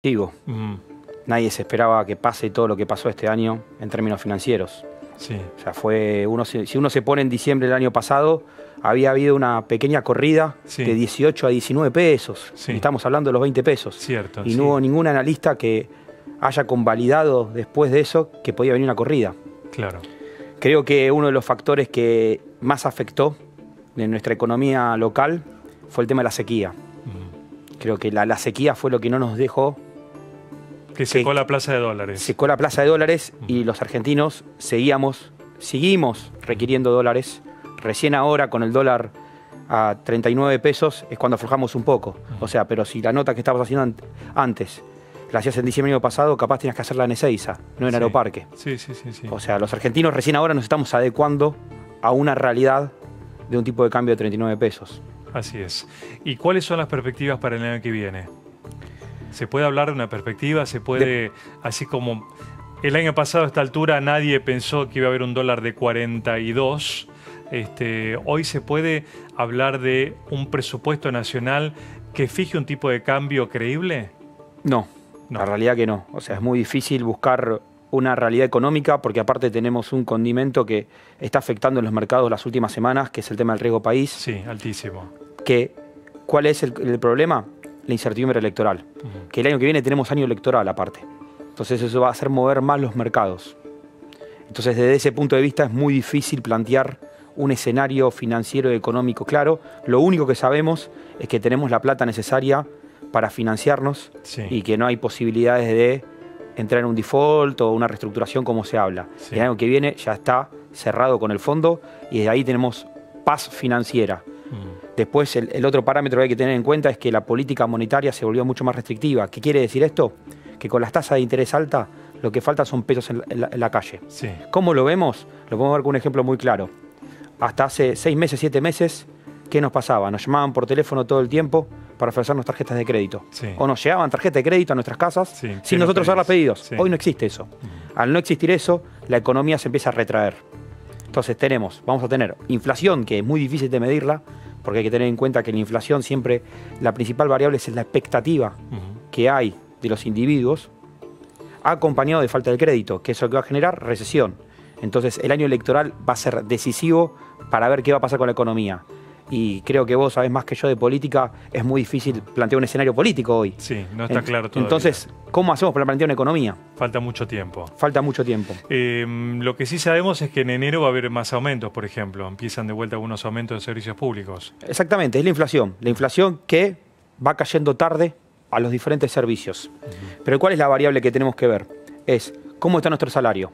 Digo, nadie se esperaba que pase todo lo que pasó este año en términos financieros. Sí. O sea, si uno se pone en diciembre del año pasado, había habido una pequeña corrida de 18 a 19 pesos. Sí. Y estamos hablando de los 20 pesos. Cierto. Y no hubo ningún analista que haya convalidado después de eso que podía venir una corrida. Claro. Creo que uno de los factores que más afectó en nuestra economía local fue el tema de la sequía. Creo que la sequía fue lo que no nos dejó... Que secó la plaza de dólares. Secó la plaza de dólares y los argentinos seguimos requiriendo dólares. Recién ahora con el dólar a 39 pesos es cuando aflojamos un poco. O sea, pero si la nota que estábamos haciendo antes la hacías en diciembre del año pasado, capaz tenías que hacerla en Ezeiza, no en Aeroparque. Sí. O sea, los argentinos recién ahora nos estamos adecuando a una realidad de un tipo de cambio de 39 pesos. Así es. ¿Y cuáles son las perspectivas para el año que viene? ¿Se puede hablar de una perspectiva? ¿Se puede, así como el año pasado a esta altura nadie pensó que iba a haber un dólar de 42? Hoy se puede hablar de un presupuesto nacional que fije un tipo de cambio creíble? No, la realidad que no. O sea, es muy difícil buscar una realidad económica porque aparte tenemos un condimento que está afectando en los mercados las últimas semanas, que es el tema del riesgo país. Sí, altísimo. ¿Cuál es el problema? La incertidumbre electoral. Que el año que viene tenemos año electoral aparte. Entonces eso va a hacer mover más los mercados. Entonces desde ese punto de vista es muy difícil plantear un escenario financiero y económico claro. Lo único que sabemos es que tenemos la plata necesaria para financiarnos y que no hay posibilidades de entrar en un default o una reestructuración como se habla. El año que viene ya está cerrado con el fondo y desde ahí tenemos paz financiera. Después el otro parámetro que hay que tener en cuenta es que la política monetaria se volvió mucho más restrictiva. ¿Qué quiere decir esto? Que con las tasas de interés altas lo que falta son pesos en la calle. ¿Cómo lo vemos? Lo podemos ver con un ejemplo muy claro. Hasta hace 6 meses, 7 meses, ¿qué nos pasaba? Nos llamaban por teléfono todo el tiempo para ofrecernos tarjetas de crédito. O nos llegaban tarjetas de crédito a nuestras casas sin nosotros haberlas pedido. Hoy no existe eso. Al no existir eso, la economía se empieza a retraer. Entonces vamos a tener inflación, que es muy difícil de medirla, porque hay que tener en cuenta que la inflación siempre, la principal variable es la expectativa que hay de los individuos, acompañado de falta de crédito, que es lo que va a generar recesión. Entonces el año electoral va a ser decisivo para ver qué va a pasar con la economía. Y creo que vos sabés más que yo de política, es muy difícil plantear un escenario político hoy. Sí, no está claro todavía. Entonces, ¿cómo hacemos para plantear una economía? Falta mucho tiempo. Falta mucho tiempo. Lo que sí sabemos es que en enero va a haber más aumentos, por ejemplo. Empiezan de vuelta algunos aumentos de servicios públicos. Exactamente, es la inflación. La inflación que va cayendo tarde a los diferentes servicios. Pero ¿cuál es la variable que tenemos que ver? Es cómo está nuestro salario.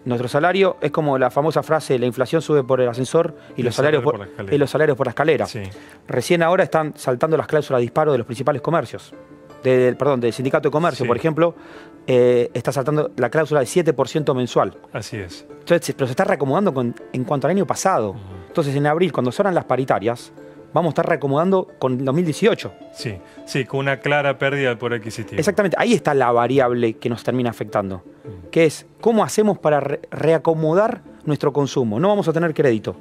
Nuestro salario es como la famosa frase, la inflación sube por el ascensor y los salarios por la escalera. Recién ahora están saltando las cláusulas de disparo de los principales comercios. Del sindicato de comercio, por ejemplo, está saltando la cláusula de 7% mensual. Así es. Entonces, pero se está reacomodando en cuanto al año pasado. Entonces, en abril, cuando se abran las paritarias, vamos a estar reacomodando con 2018. Sí, con una clara pérdida del poder adquisitivo. Exactamente, ahí está la variable que nos termina afectando, que es cómo hacemos para reacomodar nuestro consumo. No vamos a tener crédito.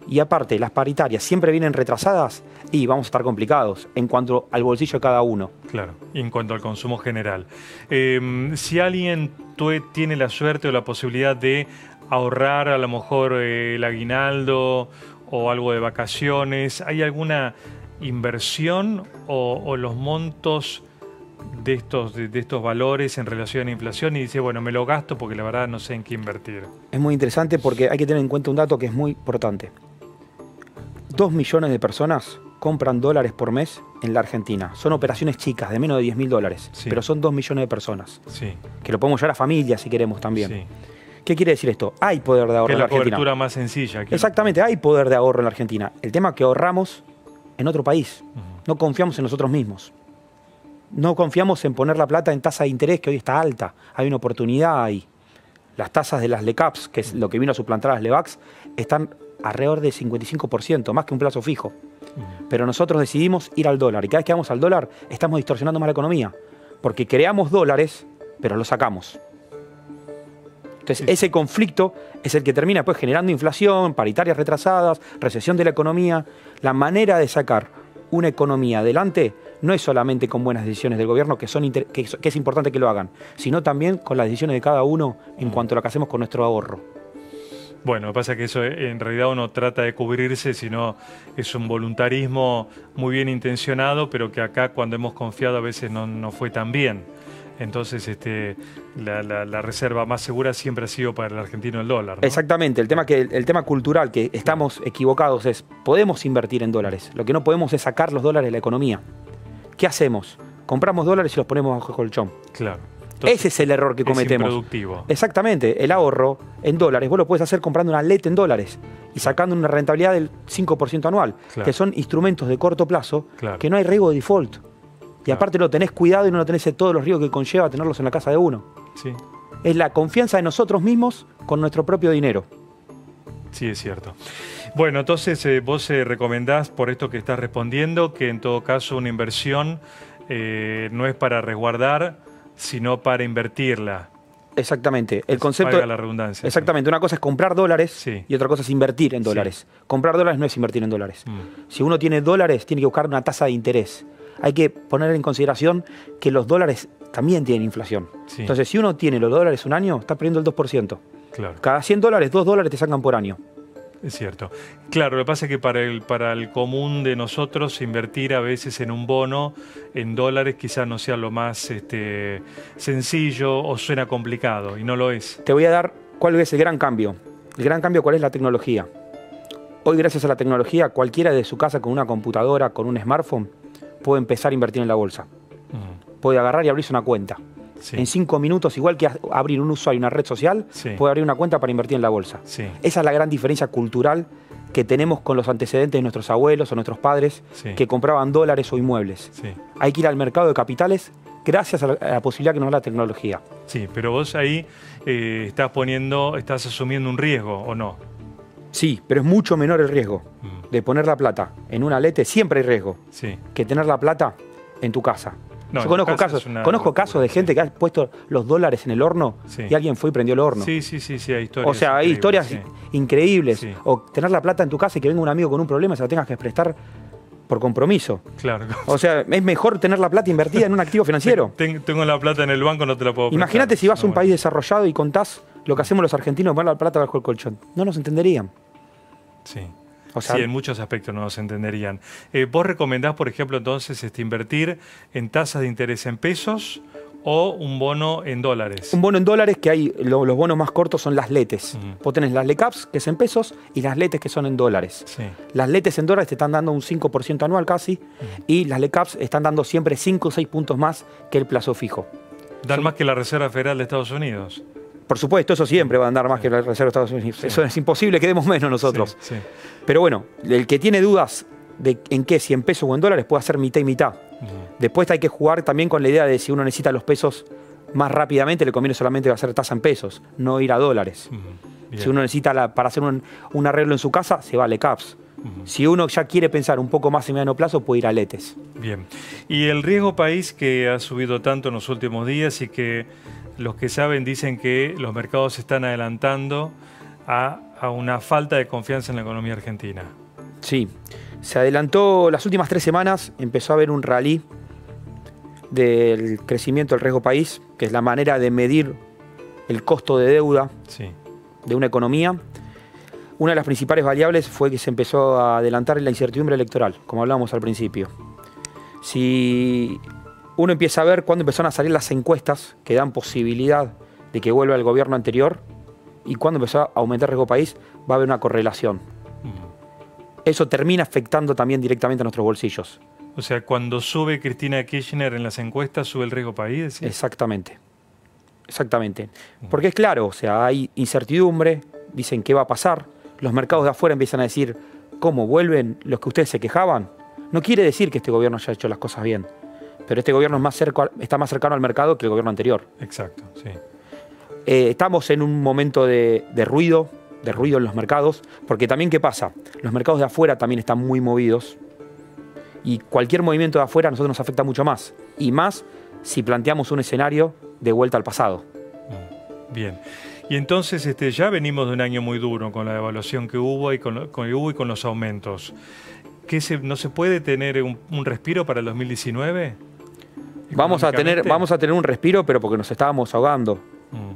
Y aparte, las paritarias siempre vienen retrasadas y vamos a estar complicados en cuanto al bolsillo de cada uno. Claro, y en cuanto al consumo general. Si alguien tiene la suerte o la posibilidad de ahorrar a lo mejor el aguinaldo o algo de vacaciones, ¿hay alguna inversión o los montos de estos valores en relación a la inflación y dice, bueno, me lo gasto porque la verdad no sé en qué invertir? Es muy interesante porque hay que tener en cuenta un dato que es muy importante. 2 millones de personas compran dólares por mes en la Argentina. Son operaciones chicas, de menos de 10.000 dólares, pero son 2 millones de personas. Que lo podemos llevar a familia si queremos también. ¿Qué quiere decir esto? Hay poder de ahorro en la Argentina. Es la cobertura más sencilla. Exactamente, hay poder de ahorro en la Argentina. El tema es que ahorramos en otro país. No confiamos en nosotros mismos. No confiamos en poner la plata en tasa de interés, que hoy está alta. Hay una oportunidad ahí. Las tasas de las LECAPs, que es lo que vino a suplantar a las LEVACs, están alrededor del 55%, más que un plazo fijo. Pero nosotros decidimos ir al dólar. Y cada vez que vamos al dólar, estamos distorsionando más la economía. Porque creamos dólares, pero los sacamos. Entonces, ese conflicto es el que termina pues, generando inflación, paritarias retrasadas, recesión de la economía. La manera de sacar una economía adelante no es solamente con buenas decisiones del gobierno, que es importante que lo hagan, sino también con las decisiones de cada uno en cuanto a lo que hacemos con nuestro ahorro. Bueno, lo que pasa es que eso en realidad uno trata de cubrirse, sino es un voluntarismo muy bien intencionado, pero que acá cuando hemos confiado a veces no fue tan bien. Entonces la reserva más segura siempre ha sido para el argentino el dólar, ¿no? Exactamente, el tema cultural que estamos equivocados es, podemos invertir en dólares, lo que no podemos es sacar los dólares de la economía. ¿Qué hacemos? Compramos dólares y los ponemos bajo el colchón. Claro. Entonces, ese es el error que cometemos. Es improductivo. Exactamente, el ahorro en dólares, vos lo puedes hacer comprando una LET en dólares y sacando una rentabilidad del 5% anual, claro, que son instrumentos de corto plazo, claro, que no hay riesgo de default. Y claro, aparte lo tenés cuidado y no lo tenés todos los riesgos que conlleva tenerlos en la casa de uno. sí. Es la confianza de nosotros mismos con nuestro propio dinero. Sí, es cierto. Bueno, entonces vos recomendás, por esto que estás respondiendo, que en todo caso una inversión no es para resguardar, sino para invertirla. Exactamente. El concepto. Valga la redundancia. Exactamente. Una cosa es comprar dólares, sí, y otra cosa es invertir en dólares. Sí. Comprar dólares no es invertir en dólares. Si uno tiene dólares, tiene que buscar una tasa de interés. Hay que poner en consideración que los dólares también tienen inflación. Sí. Entonces, si uno tiene los dólares un año, está perdiendo el 2%. Claro. Cada 100 dólares, 2 dólares te sacan por año. Es cierto. Claro, lo que pasa es que para el común de nosotros invertir a veces en un bono en dólares quizás no sea lo más sencillo o suena complicado, y no lo es. Te voy a dar cuál es el gran cambio. El gran cambio, ¿cuál es la tecnología? Hoy, gracias a la tecnología, cualquiera de su casa con una computadora, con un smartphone, puede empezar a invertir en la bolsa. Puede agarrar y abrirse una cuenta. Sí. En 5 minutos, igual que abrir un usuario en una red social, sí, puede abrir una cuenta para invertir en la bolsa. Sí. Esa es la gran diferencia cultural que tenemos con los antecedentes de nuestros abuelos o nuestros padres, sí, que compraban dólares o inmuebles. Sí. Hay que ir al mercado de capitales gracias a la posibilidad que nos da la tecnología. Sí, pero vos ahí estás asumiendo un riesgo, ¿o no? Sí, pero es mucho menor el riesgo de poner la plata en una lete, siempre hay riesgo, sí, que tener la plata en tu casa. No, yo conozco casos de gente que ha puesto los dólares en el horno, sí, y alguien fue y prendió el horno. Sí, hay historias. O sea, hay historias, sí, increíbles. Sí. O tener la plata en tu casa y que venga un amigo con un problema y se la tengas que prestar por compromiso. Claro. O sea, es mejor tener la plata invertida en un activo financiero. Tengo la plata en el banco, no te la puedo prestar. Imagínate si vas a un país desarrollado y contás lo que hacemos los argentinos, poner la plata bajo el colchón. No nos entenderían. Sí. O sea, sí, en muchos aspectos no nos entenderían. ¿Vos recomendás, por ejemplo, entonces invertir en tasas de interés en pesos o un bono en dólares? Un bono en dólares, que hay, los bonos más cortos son las letes. Vos tenés las LECAPs, que es en pesos, y las letes, que son en dólares. Sí. Las letes en dólares te están dando un 5% anual casi, y las LECAPs están dando siempre 5 o 6 puntos más que el plazo fijo. ¿Dan más que la Reserva Federal de Estados Unidos? Por supuesto, eso siempre va a andar más que la Reserva de Estados Unidos. Sí. Eso es imposible que demos menos nosotros. Sí, sí. Pero bueno, el que tiene dudas de en qué, si en pesos o en dólares, puede hacer mitad y mitad. Después hay que jugar también con la idea de si uno necesita los pesos más rápidamente, le conviene solamente hacer tasa en pesos, no ir a dólares. Si uno necesita para hacer un arreglo en su casa, se va a LECAPs. Si uno ya quiere pensar un poco más en mediano plazo, puede ir a LETES. Bien. Y el riesgo país, que ha subido tanto en los últimos días y que los que saben dicen que los mercados se están adelantando a una falta de confianza en la economía argentina. Sí, se adelantó las últimas 3 semanas, empezó a haber un rally del crecimiento del riesgo país, que es la manera de medir el costo de deuda, sí, de una economía. Una de las principales variables fue que se empezó a adelantar la incertidumbre electoral, como hablábamos al principio. Si uno empieza a ver cuándo empezaron a salir las encuestas que dan posibilidad de que vuelva el gobierno anterior y cuándo empezó a aumentar el riesgo país, va a haber una correlación. Eso termina afectando también directamente a nuestros bolsillos. O sea, cuando sube Cristina Kirchner en las encuestas, ¿sube el riesgo país? ¿Sí? Exactamente. Exactamente. Porque es claro, o sea, hay incertidumbre, dicen qué va a pasar, los mercados de afuera empiezan a decir cómo vuelven los que ustedes se quejaban. No quiere decir que este gobierno haya hecho las cosas bien, pero este gobierno está más cercano al mercado que el gobierno anterior. Exacto, sí. Estamos en un momento de ruido en los mercados, porque también, ¿qué pasa? Los mercados de afuera también están muy movidos y cualquier movimiento de afuera a nosotros nos afecta mucho más, y más si planteamos un escenario de vuelta al pasado. Bien. Y entonces ya venimos de un año muy duro con la devaluación que hubo y con los aumentos. ¿No se puede tener un respiro para el 2019? Vamos a tener un respiro, pero porque nos estábamos ahogando,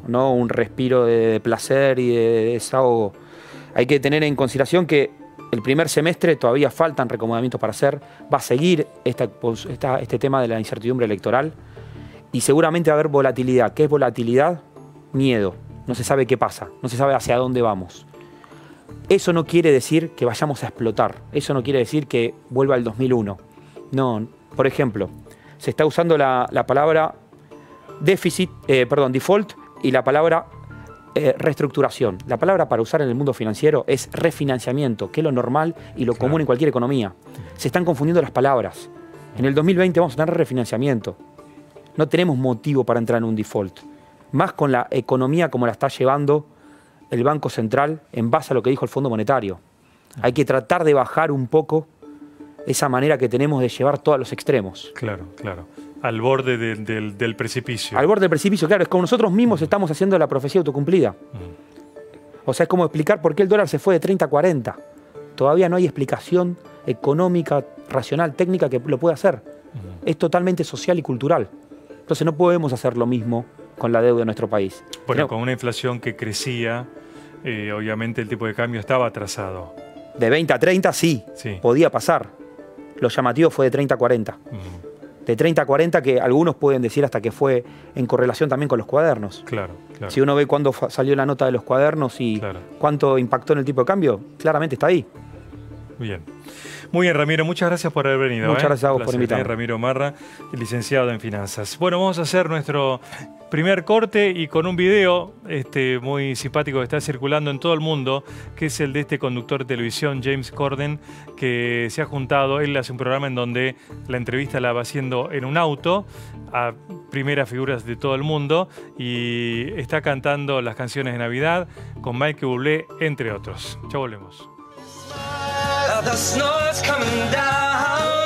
no un respiro de placer y de desahogo. Hay que tener en consideración que el primer semestre todavía faltan recomendamientos para hacer, va a seguir este tema de la incertidumbre electoral y seguramente va a haber volatilidad. ¿Qué es volatilidad? Miedo. No se sabe qué pasa, no se sabe hacia dónde vamos. Eso no quiere decir que vayamos a explotar, eso no quiere decir que vuelva al 2001. No, por ejemplo, se está usando la palabra default y la palabra reestructuración. La palabra para usar en el mundo financiero es refinanciamiento, que es lo normal y lo común en cualquier economía. Se están confundiendo las palabras. En el 2020 vamos a tener refinanciamiento. No tenemos motivo para entrar en un default. Más con la economía como la está llevando el Banco Central en base a lo que dijo el Fondo Monetario. Hay que tratar de bajar un poco esa manera que tenemos de llevar todos los extremos. Claro, claro. Al borde del precipicio. Al borde del precipicio, claro. Es como nosotros mismos estamos haciendo la profecía autocumplida. O sea, es como explicar por qué el dólar se fue de 30 a 40. Todavía no hay explicación económica, racional, técnica que lo pueda hacer. Es totalmente social y cultural. Entonces no podemos hacer lo mismo con la deuda de nuestro país. Bueno, con una inflación que crecía, obviamente el tipo de cambio estaba atrasado. De 20 a 30 sí, podía pasar. Lo llamativo fue de 30 a 40. De 30 a 40 que algunos pueden decir hasta que fue en correlación también con los cuadernos. Claro, claro. Si uno ve cuándo salió la nota de los cuadernos y cuánto impactó en el tipo de cambio, claramente está ahí. Bien. Muy bien, Ramiro, muchas gracias por haber venido. Muchas gracias a vos por invitarme. Ramiro Marra, licenciado en Finanzas. Bueno, vamos a hacer nuestro primer corte y con un video muy simpático que está circulando en todo el mundo, que es el de este conductor de televisión, James Corden, que se ha juntado. Él hace un programa en donde la entrevista la va haciendo en un auto a primeras figuras de todo el mundo y está cantando las canciones de Navidad con Michael Bublé, entre otros. Ya volvemos. The snow's coming down.